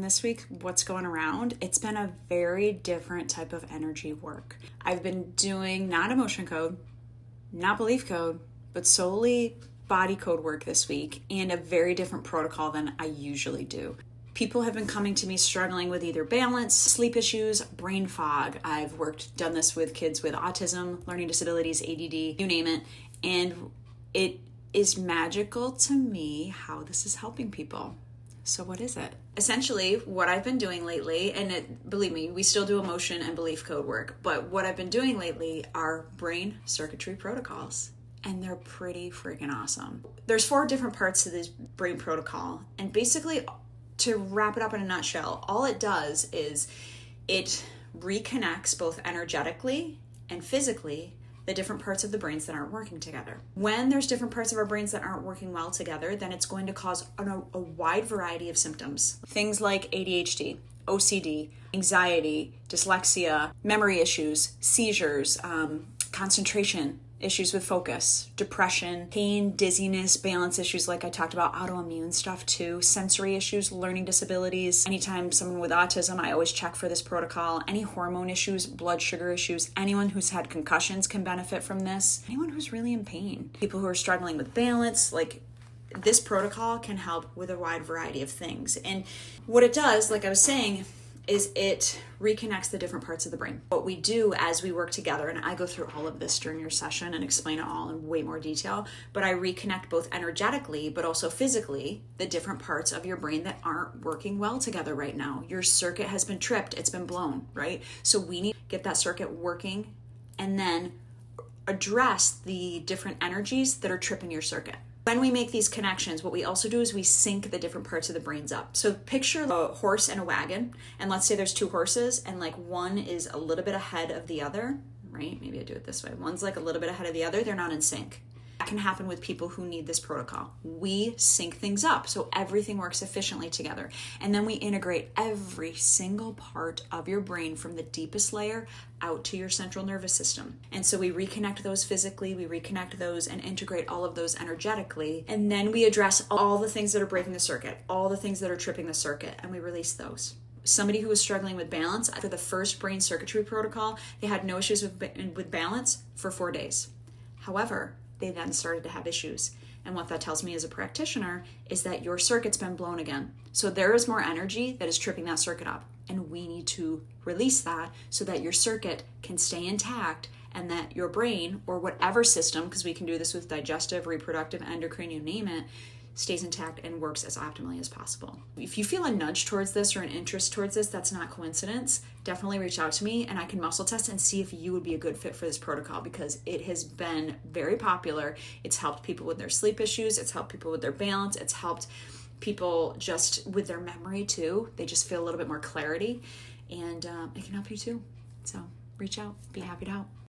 on this week, what's going around, it's been a very different type of energy work. I've been doing not emotion code, not belief code, but solely body code work this week, and a very different protocol than I usually do. People have been coming to me struggling with either balance, sleep issues, brain fog. I've done this with kids with autism, learning disabilities, ADD, you name it. And it is magical to me how this is helping people. So what is it? Essentially, what I've been doing lately, and believe me, we still do emotion and belief code work, but what I've been doing lately are brain circuitry protocols. And they're pretty freaking awesome. There's 4 different parts to this brain protocol. And basically, to wrap it up in a nutshell, all it does is it reconnects both energetically and physically the different parts of the brains that aren't working together. When there's different parts of our brains that aren't working well together, then it's going to cause a wide variety of symptoms. Things like ADHD, OCD, anxiety, dyslexia, memory issues, seizures, concentration, issues with focus, depression, pain, dizziness, balance issues like I talked about, autoimmune stuff too, sensory issues, learning disabilities. Anytime someone with autism, I always check for this protocol. Any hormone issues, blood sugar issues, anyone who's had concussions can benefit from this. Anyone who's really in pain. People who are struggling with balance, like this protocol can help with a wide variety of things. And what it does, like I was saying, is it reconnects the different parts of the brain. What we do as we work together, and I go through all of this during your session and explain it all in way more detail, but I reconnect both energetically but also physically the different parts of your brain that aren't working well together right now. Your circuit has been tripped, it's been blown, right? So we need to get that circuit working and then address the different energies that are tripping your circuit. When we make these connections, what we also do is we sync the different parts of the brains up. So picture a horse and a wagon, and let's say there's 2 horses, and like one is a little bit ahead of the other, right? Maybe I do it this way. One's like a little bit ahead of the other. They're not in sync. That can happen with people who need this protocol. We sync things up so everything works efficiently together. And then we integrate every single part of your brain from the deepest layer out to your central nervous system. And so we reconnect those physically, we reconnect those and integrate all of those energetically. And then we address all the things that are breaking the circuit, all the things that are tripping the circuit, and we release those. Somebody who was struggling with balance, after the first brain circuitry protocol, they had no issues with balance for 4 days. However, they then started to have issues. And what that tells me as a practitioner is that your circuit's been blown again. So there is more energy that is tripping that circuit up. And we need to release that so that your circuit can stay intact and that your brain or whatever system, because we can do this with digestive, reproductive, endocrine, you name it, stays intact and works as optimally as possible. If you feel a nudge towards this or an interest towards this, that's not coincidence. Definitely reach out to me and I can muscle test and see if you would be a good fit for this protocol because it has been very popular. It's helped people with their sleep issues. It's helped people with their balance. It's helped people just with their memory too. They just feel a little bit more clarity and it can help you too. So reach out. Be happy to help.